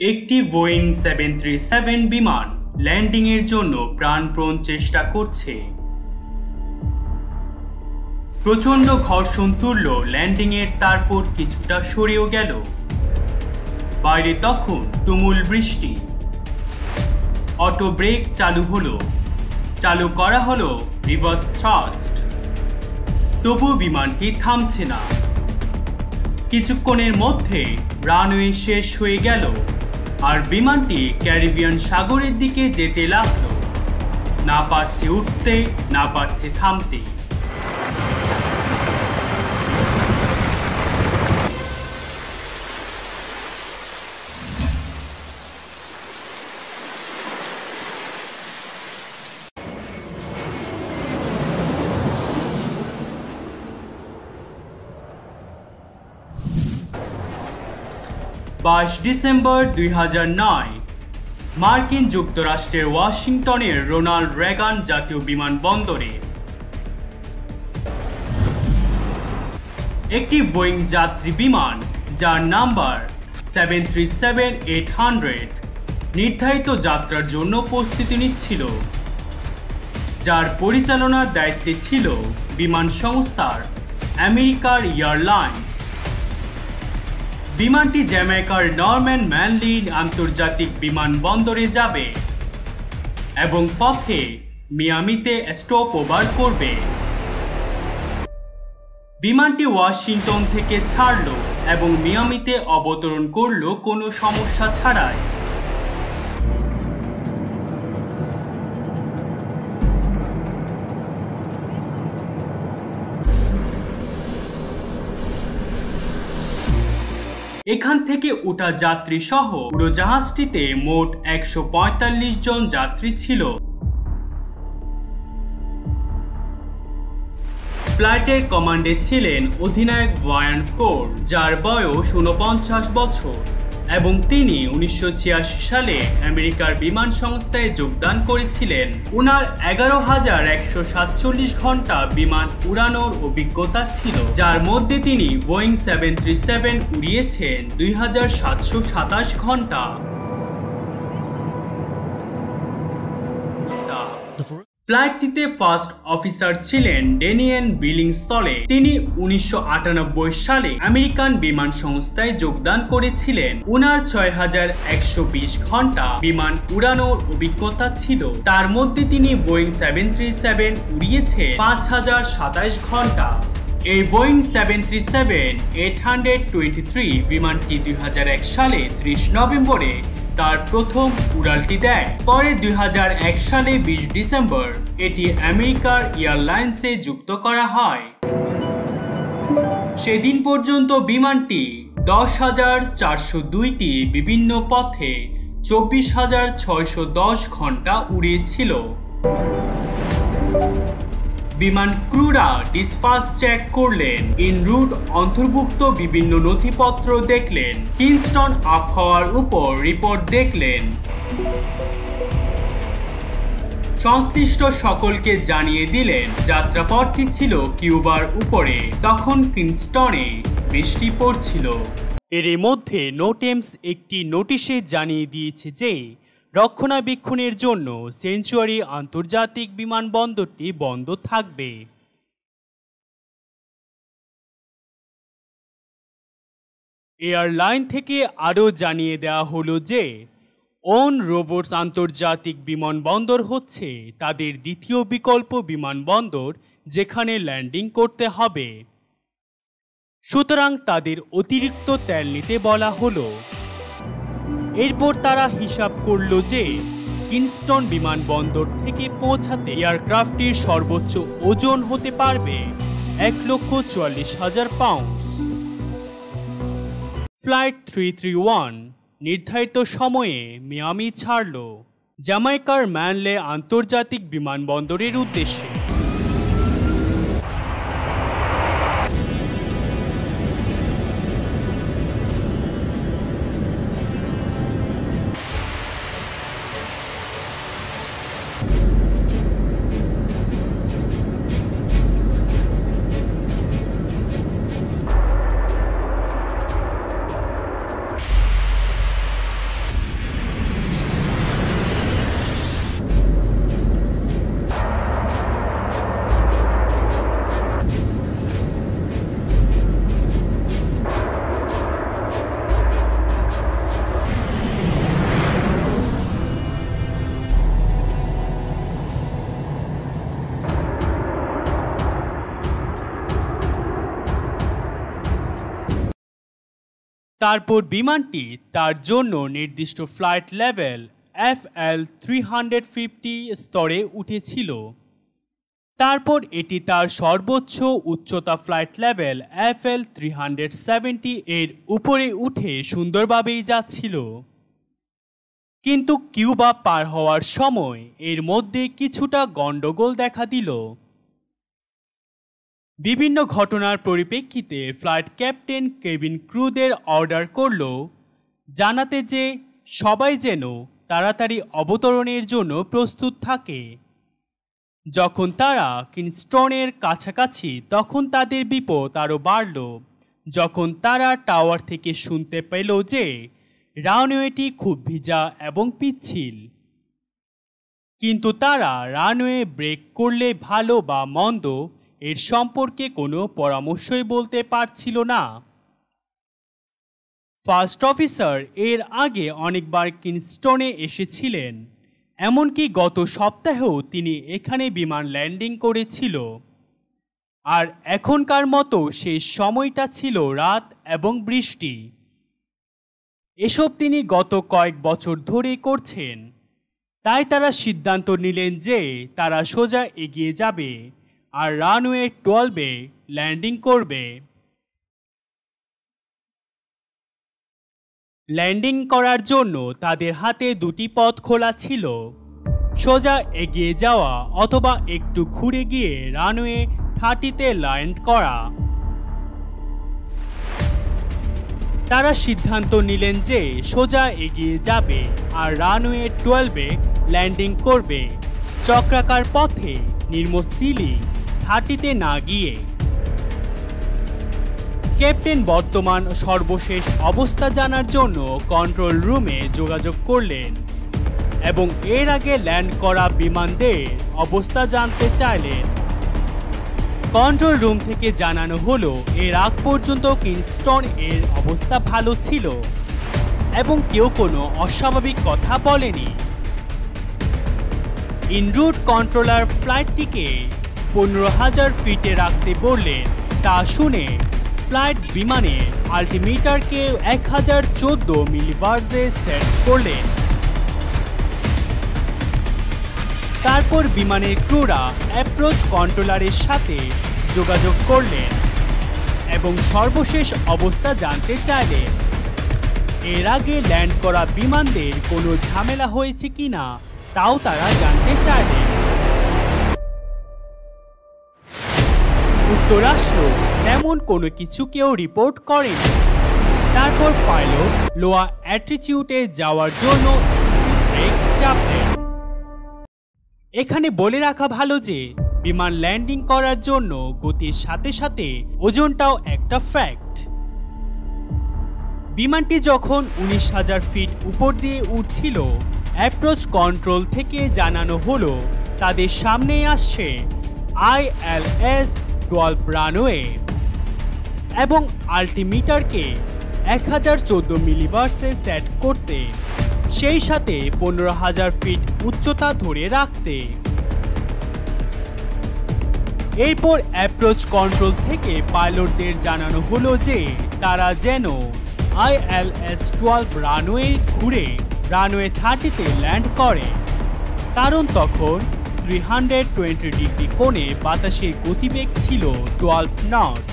একটি বোয়িং 737 বিমান ল্যান্ডিংয়ের জন্য প্রাণপণ চেষ্টা করছে। প্রচণ্ড ঘর্ষণ তুলল ল্যান্ডিংয়ের, তারপর কিছুটা সরেও গেল। বাইরে তখন তুমুল বৃষ্টি। অটো ব্রেক চালু করা হলো রিভার্স থ্রাস্ট। তবু বিমানটি থামছে না। কিছুক্ষণের মধ্যে রানওয়ে শেষ হয়ে গেল আর বিমানটি ক্যারিবিয়ান সাগরের দিকে যেতে লাগলো। না পারছে উঠতে, না পারছে থামতে। 22 ডিসেম্বর 2009 মার্কিন যুক্তরাষ্ট্রের ওয়াশিংটনের রোনাল্ড রেগান জাতীয় বিমানবন্দরে একটি বোয়িং যাত্রী বিমান যার নাম্বার 737-800 নির্ধারিত যাত্রার জন্য প্রস্তুতি নিচ্ছিল, যার পরিচালনার দায়িত্বে ছিল বিমান সংস্থার আমেরিকার এয়ারলাইন্স। বিমানটি জ্যামাইকার নরম্যান ম্যানলি আন্তর্জাতিক বিমানবন্দরে যাবে এবং পথে মিয়ামিতে স্টপ ওভার করবে। বিমানটি ওয়াশিংটন থেকে ছাড়ল এবং মিয়ামিতে অবতরণ করল কোনো সমস্যা ছাড়াই। এখান থেকে ওঠা যাত্রী সহ উড়োজাহাজটিতে মোট 145 জন যাত্রী ছিল। ফ্লাইটের কমান্ডে ছিলেন অধিনায়ক ব্রায়ান কোর, যার বয়স 49 বছর এবং তিনি 1986 সালে আমেরিকার বিমান সংস্থায় যোগদান করেছিলেন। উনার 11,147 ঘন্টা বিমান উড়ানোর অভিজ্ঞতা ছিল, যার মধ্যে তিনি বোয়িং 737 উড়িয়েছেন 2,727 ঘন্টা। ফ্লাইটটিতে ফার্স্ট অফিসার ছিলেন ড্যানিয়েল বিলিংস্টলে। তিনি 1998 সালে আমেরিকান বিমান সংস্থায় যোগদান করেছিলেন। উনার 6,120 ঘন্টা বিমান উড়ানোর অভিজ্ঞতা ছিল, তার মধ্যে তিনি বোয়িং 737 উড়িয়েছেন 5,027 ঘন্টা। এই বোয়িং 737-823 বিমানটি 2001 সালে 30 নভেম্বরে তার প্রথম উড়ালটি দেয়। পরে 2001 সালে 20 ডিসেম্বর এটি আমেরিকার এয়ারলাইন্সে যুক্ত করা হয়। সেদিন পর্যন্ত বিমানটি 10,402টি বিভিন্ন পথে 24,610 ঘন্টা উড়িয়েছিল। বিমান ক্রুরা ডিসপাস চেক করলেন, ইন রুট অন্তর্ভুক্ত বিভিন্ন নথিপত্র দেখলেন, কিংস্টন আবহাওয়ার উপর রিপোর্ট দেখলেন। সংশ্লিষ্ট সকলকে জানিয়ে দিলেন যাত্রাপথটি ছিল কিউবার উপরে। তখন কিংস্টনে বৃষ্টি পড়ছিল। এর মধ্যে নোটেমস একটি নোটিশে জানিয়ে দিয়েছে যে রক্ষণাবেক্ষণের জন্য সেঞ্চুয়ারি আন্তর্জাতিক বিমানবন্দরটি বন্ধ থাকবে। এয়ারলাইন থেকে আরও জানিয়ে দেওয়া হলো যে ওন রোবটস আন্তর্জাতিক বিমানবন্দর হচ্ছে তাদের দ্বিতীয় বিকল্প বিমানবন্দর যেখানে ল্যান্ডিং করতে হবে। সুতরাং তাদের অতিরিক্ত তেল নিতে বলা হলো। এরপর তারা হিসাব করল যে কিংস্টন বিমানবন্দর থেকে পৌঁছাতে এয়ারক্রাফটটির সর্বোচ্চ ওজন হতে পারবে 1,44,000 পাউন্ড। ফ্লাইট 331 নির্ধারিত সময়ে মিয়ামি ছাড়ল জ্যামাইকার ম্যানলে আন্তর্জাতিক বিমানবন্দরের উদ্দেশ্যে। তারপর বিমানটি তার জন্য নির্দিষ্ট ফ্লাইট লেভেল FL-350 স্তরে উঠেছিল। তারপর এটি তার সর্বোচ্চ উচ্চতা ফ্লাইট লেভেল FL-370 এর উপরে উঠে সুন্দরভাবেই যাচ্ছিল। কিন্তু কিউবা পার হওয়ার সময় এর মধ্যে কিছুটা গন্ডগোল দেখা দিল। বিভিন্ন ঘটনার পরিপ্রেক্ষিতে ফ্লাইট ক্যাপ্টেন কেভিন ক্রুদের অর্ডার করল জানাতে যে সবাই যেন তাড়াতাড়ি অবতরণের জন্য প্রস্তুত থাকে। যখন তারা কিংস্টনের কাছাকাছি তখন তাদের বিপদ আরও বাড়ল যখন তারা টাওয়ার থেকে শুনতে পেল যে রানওয়েটি খুব ভিজা এবং পিচ্ছিল। কিন্তু তারা রানওয়ে ব্রেক করলে ভালো বা মন্দ এর সম্পর্কে কোনো পরামর্শই বলতে পারছিল না। ফার্স্ট অফিসার এর আগে অনেকবার কিংস্টনে এসেছিলেন, এমনকি গত সপ্তাহেও তিনি এখানে বিমান ল্যান্ডিং করেছিল। আর এখনকার মতো শেষ সময়টা ছিল রাত এবং বৃষ্টি। এসব তিনি গত কয়েক বছর ধরে করছেন। তাই তারা সিদ্ধান্ত নিলেন যে তারা সোজা এগিয়ে যাবে আর রানওয়ে 12-এ ল্যান্ডিং করবে। ল্যান্ডিং করার জন্য তাদের হাতে দুটি পথ খোলা ছিল, সোজা এগিয়ে যাওয়া অথবা একটু ঘুরে গিয়ে রানওয়ে 30-তে ল্যান্ড করা। তারা সিদ্ধান্ত নিলেন যে সোজা এগিয়ে যাবে আর রানওয়ে 12-এ ল্যান্ডিং করবে, চক্রাকার পথে নির্মম সিলি 30-তে না গিয়ে। ক্যাপ্টেন বর্তমান সর্বশেষ অবস্থা জানার জন্য কন্ট্রোল রুমে যোগাযোগ করলেন এবং এর আগে ল্যান্ড করা বিমানদের অবস্থা জানতে চাইলেন। কন্ট্রোল রুম থেকে জানানো হলো এর আগ পর্যন্ত কিংস্টন এর অবস্থা ভালো ছিল এবং কেউ কোনো অস্বাভাবিক কথা বলেনি। ইনরুট কন্ট্রোলার ফ্লাইটটিকে 15,000 ফিটে রাখতে বললেন। তা শুনে ফ্লাইট বিমানের আল্টিমিটারকে 1014 মিলিবার্জে সেট করলেন। তারপর বিমানের ক্রুরা অ্যাপ্রোচ কন্ট্রোলারের সাথে যোগাযোগ করলেন এবং সর্বশেষ অবস্থা জানতে চাইলেন। এর আগে ল্যান্ড করা বিমানদের কোনো ঝামেলা হয়েছে কিনা তাও তারা জানতে চাইলেন। উত্তর আসলো তেমন কোনো কিছু কেউ রিপোর্ট করেনি। তারপর পাইলট লোয়া অ্যাটিটিউডে যাওয়ার জন্য স্পিড ব্রেক চাপলেন। এখানে বলে রাখা ভালো যে বিমান ল্যান্ডিং করার জন্য গতির সাথে সাথে ওজনটাও একটা ফ্যাক্ট। বিমানটি যখন 19,000 ফিট উপর দিয়ে উঠছিল, অ্যাপ্রোচ কন্ট্রোল থেকে জানানো হলো তাদের সামনে আসছে ILS-12 রানওয়ে এবং আল্টিমিটারকে 1014 মিলিবার্সে সেট করতে, সেই সাথে 15,000 ফিট উচ্চতা ধরে রাখতে। এরপর অ্যাপ্রোচ কন্ট্রোল থেকে পাইলটদের জানানো হলো যে তারা যেন ILS-12 রানওয়ে ঘুরে রানওয়ে 30-তে ল্যান্ড করে, কারণ তখন 320 ডিগ্রি কোণে বাতাসের গতিবেগ ছিল 12 নট।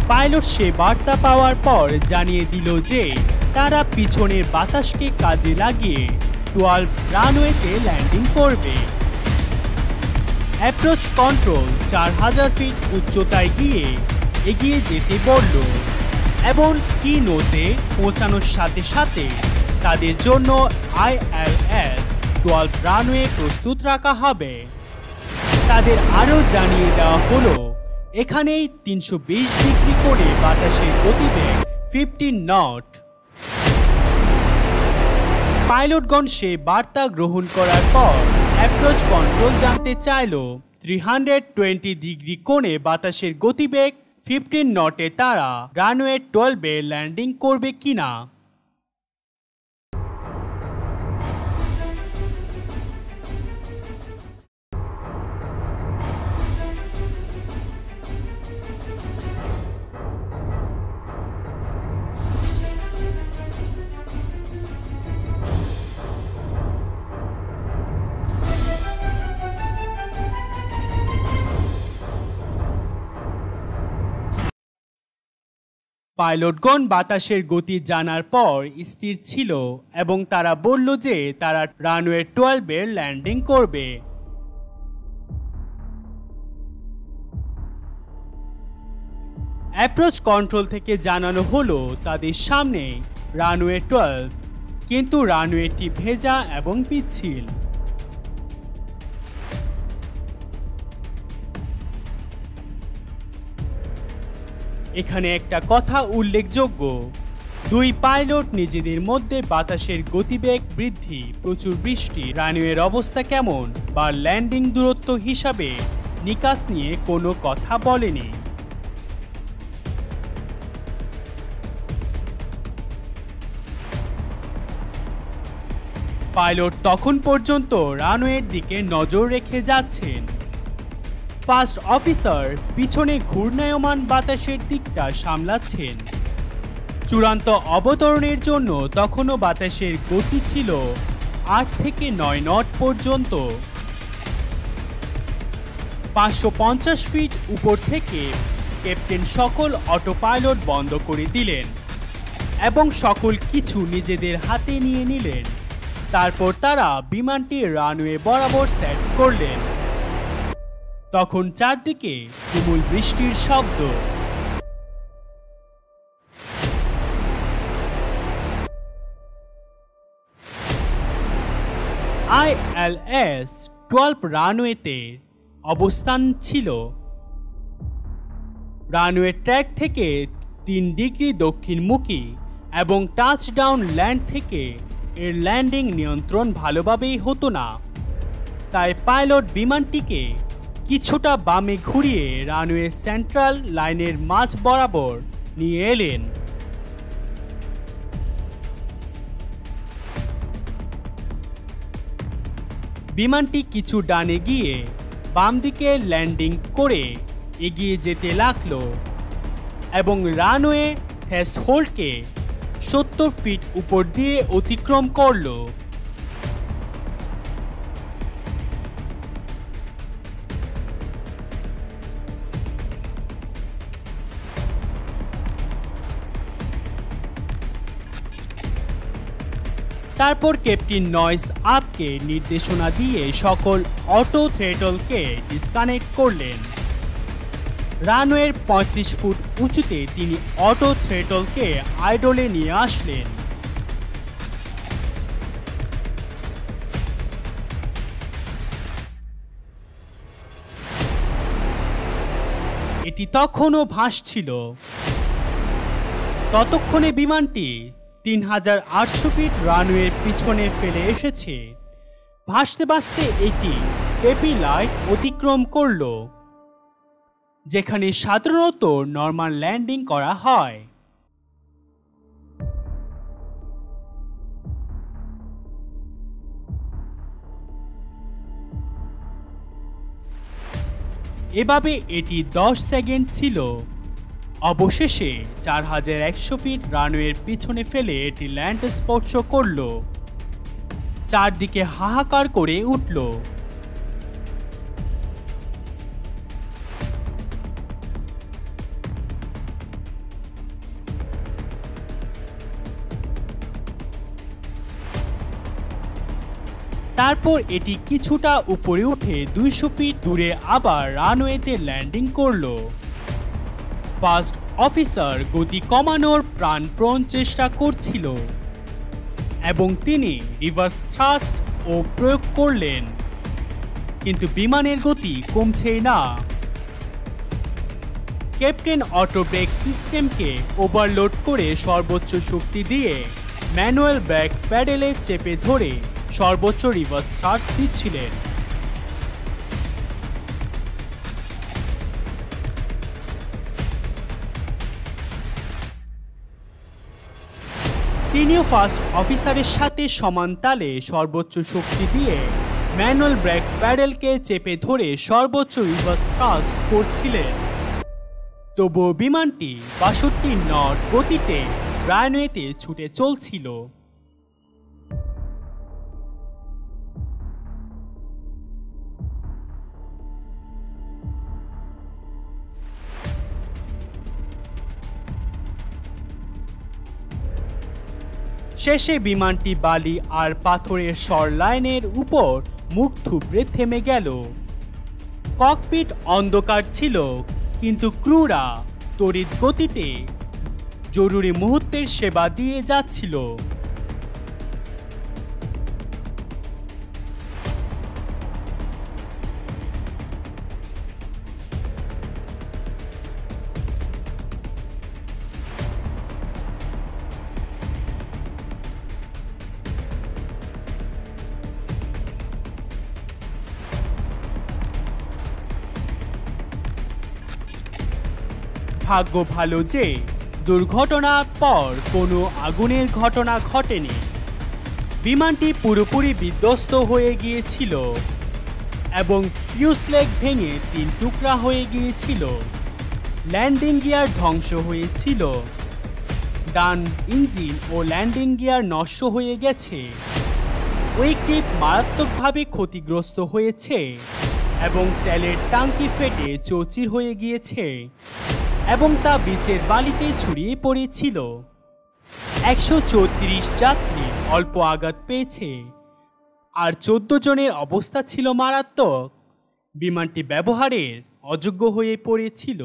পাইলট সে বার্তা পাওয়ার পর জানিয়ে দিল যে তারা পিছনের বাতাসকে কাজে লাগিয়ে 12 রানওয়েতে ল্যান্ডিং করবে। অ্যাপ্রোচ কন্ট্রোল 4000 ফিট উচ্চতায় গিয়ে এগিয়ে যেতে বলল এবং কিনোতে পৌঁছানোর সাথে সাথে তাদের জন্য ILS-12 রানওয়ে প্রস্তুত রাখা হবে। তাদের আরও জানিয়ে দেওয়া হলো এখানেই 320 ডিগ্রি করে বাতাসের গতিবেগ 15 নট। পাইলটগণ সে বার্তা গ্রহণ করার পর অ্যাপ্রোচ কন্ট্রোল জানতে চাইল 320 ডিগ্রি কোণে বাতাসের গতিবেগ 15 নটে তারা রানওয়ে 12-এ ল্যান্ডিং করবে কিনা। পাইলটগণ বাতাসের গতি জানার পর স্থির ছিল এবং তারা বলল যে তারা রানওয়ে 12-এর ল্যান্ডিং করবে। অ্যাপ্রোচ কন্ট্রোল থেকে জানানো হলো তাদের সামনে রানওয়ে 12, কিন্তু রানওয়েটি ভেজা এবং পিচ্ছিল। এখানে একটা কথা উল্লেখযোগ্য, দুই পাইলট নিজেদের মধ্যে বাতাসের গতিবেগ বৃদ্ধি, প্রচুর বৃষ্টি, রানওয়ের অবস্থা কেমন বা ল্যান্ডিং দূরত্ব হিসাবে নিকাশ নিয়ে কোনো কথা বলেনি। পাইলট তখন পর্যন্ত রানওয়ের দিকে নজর রেখে যাচ্ছেন। ফার্স্ট অফিসার পিছনে ঘূর্ণায়মান বাতাসের দিকটা সামলাচ্ছেন। চূড়ান্ত অবতরণের জন্য তখনও বাতাসের গতি ছিল 8 থেকে 9 নট পর্যন্ত। 550 ফিট উপর থেকে ক্যাপ্টেন সকল অটো পাইলট বন্ধ করে দিলেন এবং সকল কিছু নিজেদের হাতে নিয়ে নিলেন। তারপর তারা বিমানটি রানওয়ে বরাবর সেট করলেন। তখন চারদিকে তুমুল বৃষ্টির শব্দ। ILS-12 রানওয়েতে অবস্থান ছিল। রানওয়ে ট্র্যাক থেকে 3 ডিগ্রি দক্ষিণমুখী এবং টাচডাউন ল্যান্ড থেকে এর ল্যান্ডিং নিয়ন্ত্রণ ভালোভাবেই হতো না, তাই পাইলট বিমানটিকে কিছুটা বামে ঘুরিয়ে রানওয়ে সেন্ট্রাল লাইনের মাঝ বরাবর নিয়ে এলেন। বিমানটি কিছু ডানে গিয়ে বাম দিকে ল্যান্ডিং করে এগিয়ে যেতে লাগলো এবং রানওয়ে থ্রেশহোল্ডকে 70 ফিট উপর দিয়ে অতিক্রম করলো। তারপর ক্যাপ্টেন নয়েস আপকে নির্দেশনা দিয়ে সকল অটো থ্রটলকে ডিসকানেক্ট করলেন। রানওয়ের 35 ফুট উঁচুতে তিনি অটো থ্রটলকে আইডলে নিয়ে আসলেন। এটি তখনও ভাসছিল। ততক্ষণে বিমানটি 3800 ফিট রানওয়ের পিছনে ফেলে এসেছে। ভাসতে ভাসতে এটি পেপি লাইট অতিক্রম করল, যেখানে সাধারণত নরমাল ল্যান্ডিং করা হয়। এভাবে এটি 10 সেকেন্ড ছিল। অবশেষে 4100 ফিট রানওয়ের পিছনে ফেলে এটি ল্যান্ড স্পর্শ করল। চারদিকে হাহাকার করে উঠল। তারপর এটি কিছুটা উপরে উঠে 200 ফিট দূরে আবার রানওয়েতে ল্যান্ডিং করল। ফার্স্ট অফিসার গতি কমানোর প্রাণপণ চেষ্টা করছিল এবং তিনি রিভার্স থ্রাস্ট ও প্রয়োগ করলেন, কিন্তু বিমানের গতি কমছেই না। ক্যাপ্টেন অটো ব্রেক সিস্টেমকে ওভারলোড করে সর্বোচ্চ শক্তি দিয়ে ম্যানুয়াল ব্রেক প্যাডেলে চেপে ধরে সর্বোচ্চ রিভার্স থ্রাস্ট দিচ্ছিলেন। তিনিও ফার্স্ট অফিসারের সাথে সমান তালে সর্বোচ্চ শক্তি দিয়ে ম্যানুয়াল ব্রেক প্যাডেলকে চেপে ধরে সর্বোচ্চ রিভার্স থ্রাস্ট করছিলেন। তবুও বিমানটি 62 নট গতিতে রানওয়েতে ছুটে চলছিল। শেষে বিমানটি বালি আর পাথরের শরলাইনের উপর মুখ থুবড়ে থেমে গেল। ককপিট অন্ধকার ছিল, কিন্তু ক্রুরা তড়িৎ গতিতে জরুরি মুহূর্তের সেবা দিয়ে যাচ্ছিল। ভাগ্য ভালো যে দুর্ঘটনার পর কোনো আগুনের ঘটনা ঘটেনি। বিমানটি পুরোপুরি বিধ্বস্ত হয়ে গিয়েছিল এবং ফিউজলেগ ভেঙে 3 টুকরা হয়ে গিয়েছিল। ল্যান্ডিং গিয়ার ধ্বংস হয়েছিল, ডান ইঞ্জিন ও ল্যান্ডিং গিয়ার নষ্ট হয়ে গেছে। উইকটিপ মারাত্মকভাবে ক্ষতিগ্রস্ত হয়েছে এবং তেলের ট্যাঙ্কি ফেটে চৌচির হয়ে গিয়েছে এবং তা বিচের বালিতে ছড়িয়ে পড়েছিল। 134 যাত্রী অল্প আঘাত পেয়েছে আর 14 জনের অবস্থা ছিল মারাত্মক। বিমানটি ব্যবহারের অযোগ্য হয়ে পড়েছিল।